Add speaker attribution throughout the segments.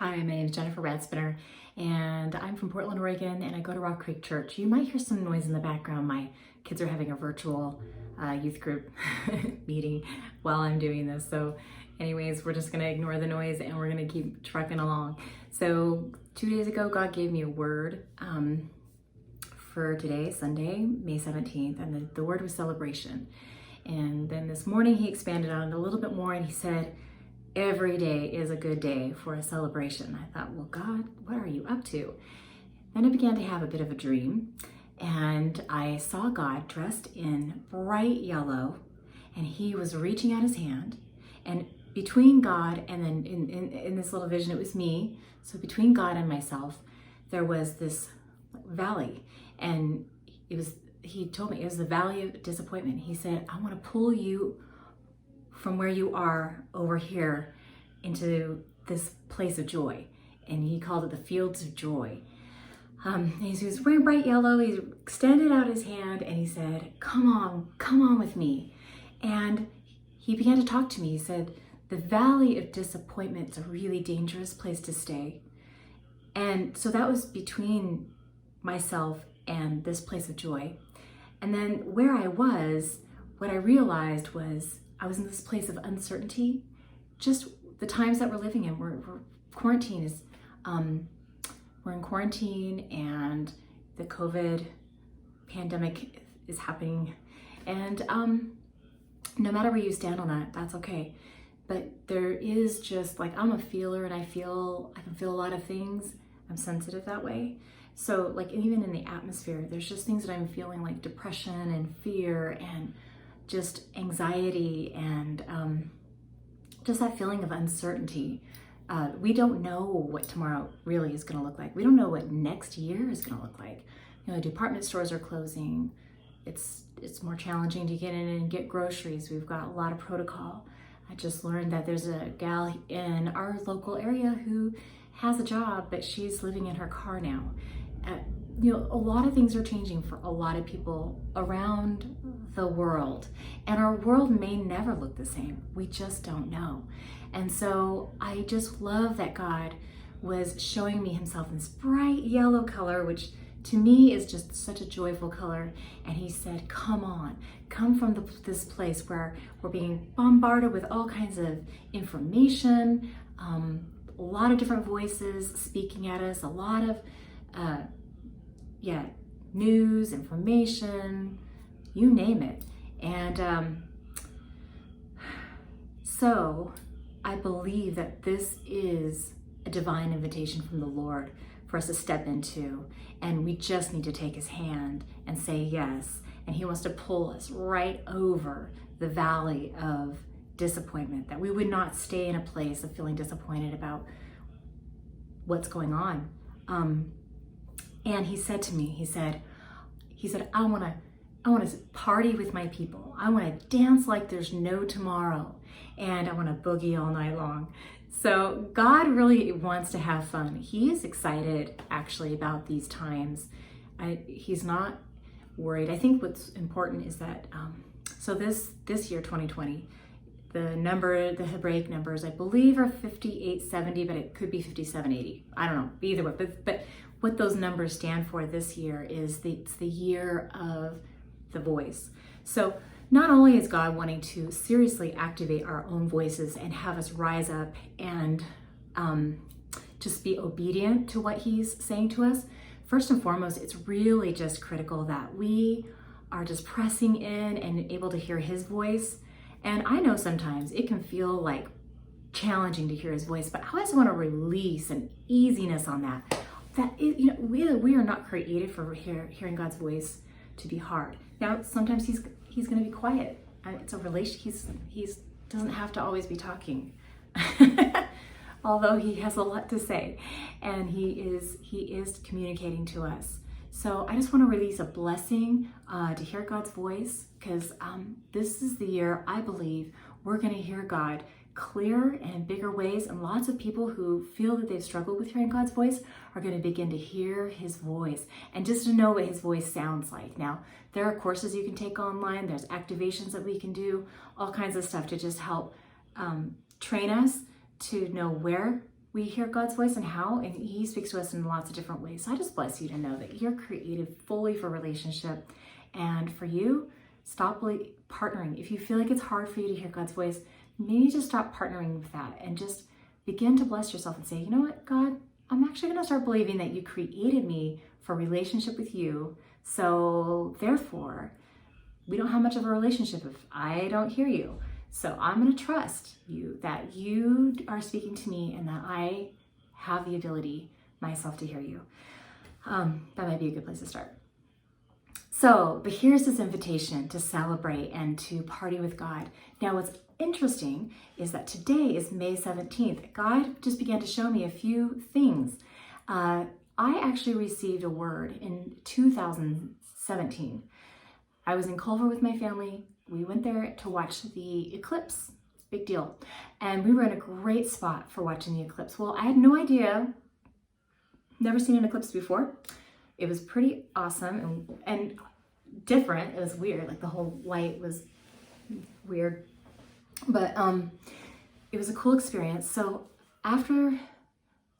Speaker 1: Hi, my name is Jennifer Radspinner, and I'm from Portland, Oregon, and I go to Rock Creek Church. You might hear some noise in the background. My kids are having a virtual youth group meeting while I'm doing this. So anyways, we're just going to ignore the noise and we're going to keep trucking along. So 2 days ago, God gave me a word for today, Sunday, May 17th, and the word was celebration. And then this morning, he expanded on it a little bit more and he said, every day is a good day for a celebration. I thought, well, God, what are you up to? Then I began to have a bit of a dream, and I saw God dressed in bright yellow, and he was reaching out his hand, and between God and then in this little vision, it was me. So between God and myself, there was this valley, and he told me it was the valley of disappointment. He said, I want to pull you from where you are over here into this place of joy. And he called it the fields of joy. He was wearing bright yellow. He extended out his hand and he said, come on with me. And he began to talk to me. He said, the valley of disappointment is a really dangerous place to stay. And so that was between myself and this place of joy. And then where I was, what I realized was I was in this place of uncertainty. Just the times that we're living in, we're in quarantine, and the COVID pandemic is happening. And no matter where you stand on that, that's okay. But there is just like, I'm a feeler, and I can feel a lot of things. I'm sensitive that way. So like even in the atmosphere, there's just things that I'm feeling, like depression and fear and just anxiety and just that feeling of uncertainty. We don't know what tomorrow really is going to look like. We don't know what next year is going to look like. You know, department stores are closing. It's more challenging to get in and get groceries. We've got a lot of protocol. I just learned that there's a gal in our local area who has a job, but she's living in her car now. You know, a lot of things are changing for a lot of people around the world, and our world may never look the same. We just don't know. And so I just love that God was showing me himself in this bright yellow color, which to me is just such a joyful color. And he said, come from this place where we're being bombarded with all kinds of information, a lot of different voices speaking at us, a lot of news, information, you name it. And so I believe that this is a divine invitation from the Lord for us to step into, and we just need to take his hand and say yes. And he wants to pull us right over the valley of disappointment, that we would not stay in a place of feeling disappointed about what's going on. And he said to me, he said, I want to party with my people. I want to dance like there's no tomorrow. And I want to boogie all night long. So God really wants to have fun. He is excited actually about these times. He's not worried. I think what's important is that, so this year, 2020, the Hebraic numbers, I believe are 5870, but it could be 5780. I don't know, either way. But what those numbers stand for this year is it's the year of the voice. So not only is God wanting to seriously activate our own voices and have us rise up and just be obedient to what he's saying to us, first and foremost, it's really just critical that we are just pressing in and able to hear his voice. And I know sometimes it can feel like challenging to hear his voice, but I just want to release an easiness on that. We are not created for hearing God's voice to be hard. Now, sometimes he's going to be quiet. It's a relation. He doesn't have to always be talking, although he has a lot to say, and he is communicating to us. So I just want to release a blessing to hear God's voice, because this is the year I believe we're going to hear God clearer and in bigger ways, and lots of people who feel that they've struggled with hearing God's voice are going to begin to hear his voice and just to know what his voice sounds like. Now, there are courses you can take online, there's activations that we can do, all kinds of stuff to just help train us to know where we hear God's voice and how, and he speaks to us in lots of different ways. So I just bless you to know that you're created fully for relationship. And for you, stop partnering. If you feel like it's hard for you to hear God's voice, maybe just stop partnering with that and just begin to bless yourself and say, you know what, God, I'm actually going to start believing that you created me for relationship with you. So therefore, we don't have much of a relationship if I don't hear you. So I'm going to trust you that you are speaking to me and that I have the ability myself to hear you. That might be a good place to start. So, but here's this invitation to celebrate and to party with God. Now, what's interesting is that today is May 17th. God just began to show me a few things. I actually received a word in 2017. I was in Culver with my family. We went there to watch the eclipse. Big deal. And we were in a great spot for watching the eclipse. Well, I had no idea, never seen an eclipse before. It was pretty awesome and different. It was weird, like the whole light was weird. But it was a cool experience. So after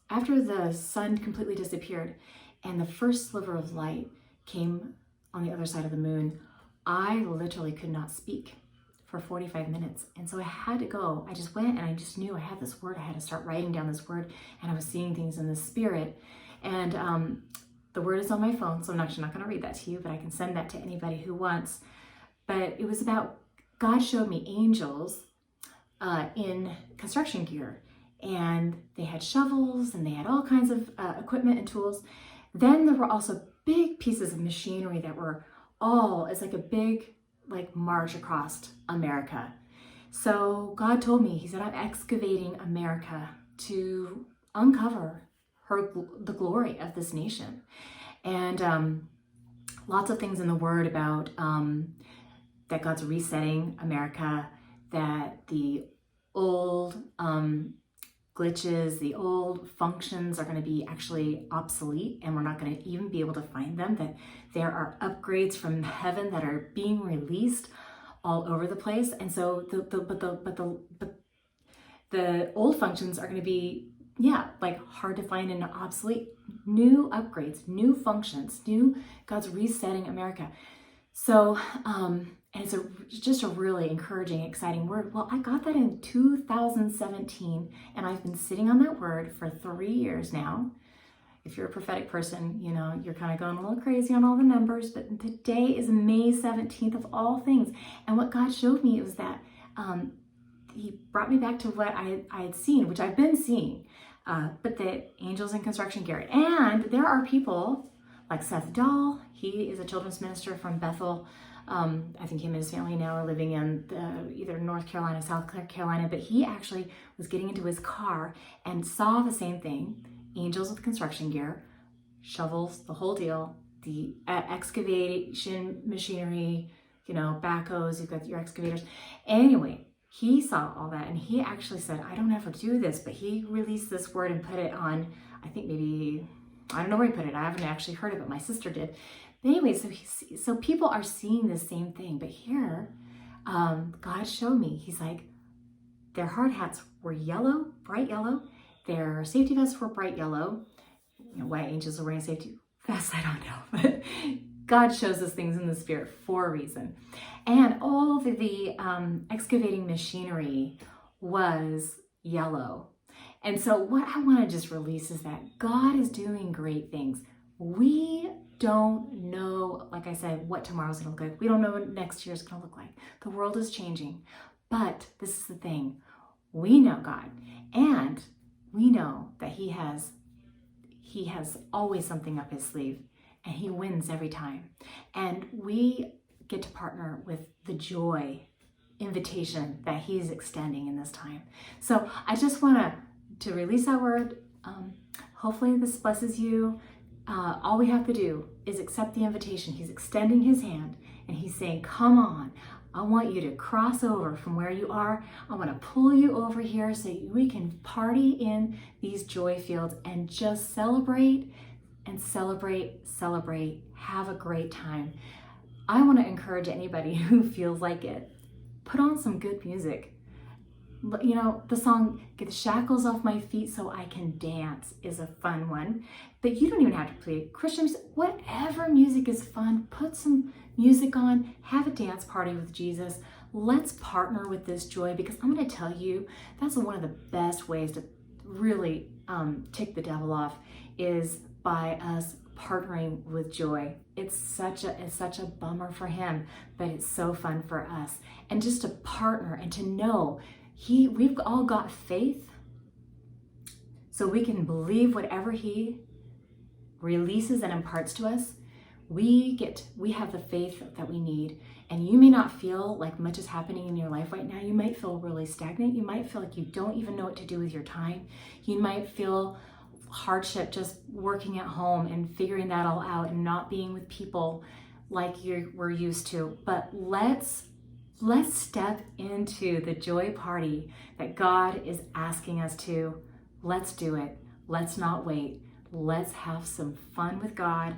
Speaker 1: the sun completely disappeared and the first sliver of light came on the other side of the moon, I literally could not speak for 45 minutes. And so I had to go. I just went and I just knew I had this word. I had to start writing down this word, and I was seeing things in the spirit. And the word is on my phone, so I'm actually not going to read that to you, but I can send that to anybody who wants. But it was about, God showed me angels in construction gear, and they had shovels and they had all kinds of equipment and tools. Then there were also big pieces of machinery that were it's like a big march across America. So God told me, he said, I'm excavating America to uncover the glory of this nation. And lots of things in the word about that God's resetting America, that the old glitches, the old functions are going to be actually obsolete, and we're not going to even be able to find them, that there are upgrades from heaven that are being released all over the place. And so the old functions are going to be hard to find and obsolete. New upgrades, new functions, God's resetting America. So and it's just a really encouraging, exciting word. Well, I got that in 2017, and I've been sitting on that word for 3 years now. If you're a prophetic person, you know, you're kind of going a little crazy on all the numbers, but today is May 17th of all things. And what God showed me was that he brought me back to what I had seen, which I've been seeing, but the angels in construction gear. And there are people like Seth Dahl. He is a children's minister from Bethel. I think him and his family now are living in either North Carolina, South Carolina, but he actually was getting into his car and saw the same thing, angels with construction gear, shovels, the whole deal, the excavation machinery, backhoes, you've got your excavators. Anyway, he saw all that, and he actually said, I don't ever do this, but he released this word and put it on, I think maybe, I don't know where he put it. I haven't actually heard of it. My sister did. But anyway, so people are seeing the same thing. But here, God showed me, he's like, their hard hats were yellow, bright yellow. Their safety vests were bright yellow. Why angels are wearing safety vests, I don't know. But God shows us things in the spirit for a reason. And all of the excavating machinery was yellow. And so what I want to just release is that God is doing great things. We don't know, like I said, what tomorrow's going to look like. We don't know what next year's going to look like. The world is changing. But this is the thing. We know God, and we know that he has always something up his sleeve, and he wins every time. And we get to partner with the joy invitation that he's extending in this time. So I just want to release that word. Hopefully this blesses you. All we have to do is accept the invitation. He's extending his hand, and he's saying, come on, I want you to cross over from where you are. I want to pull you over here so we can party in these joy fields and just celebrate and celebrate. Have a great time. I want to encourage anybody who feels like it. Put on some good music. You know, the song Get the Shackles Off My Feet So I Can Dance is a fun one. But you don't even have to play Christian music. Whatever music is fun, put some music on, have a dance party with Jesus. Let's partner with this joy, because I'm going to tell you, that's one of the best ways to really tick the devil off, is by us partnering with joy. It's such a bummer for him, but it's so fun for us. And just to partner and to know we've all got faith, so we can believe whatever he releases and imparts to us. We have the faith that we need. And you may not feel like much is happening in your life right now. You might feel really stagnant. You might feel like you don't even know what to do with your time. You might feel hardship just working at home and figuring that all out and not being with people like we're used to. But let's step into the joy party that God is asking us to. Let's do it. Let's not wait. Let's have some fun with God,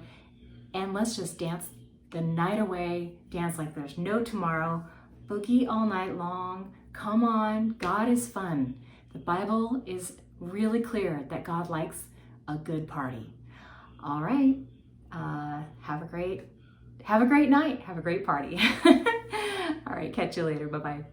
Speaker 1: and let's just dance the night away, dance like there's no tomorrow, boogie all night long. Come on, God is fun. The Bible is really clear that God likes a good party. All right, have a great night, have a great party. All right, catch you later, bye-bye.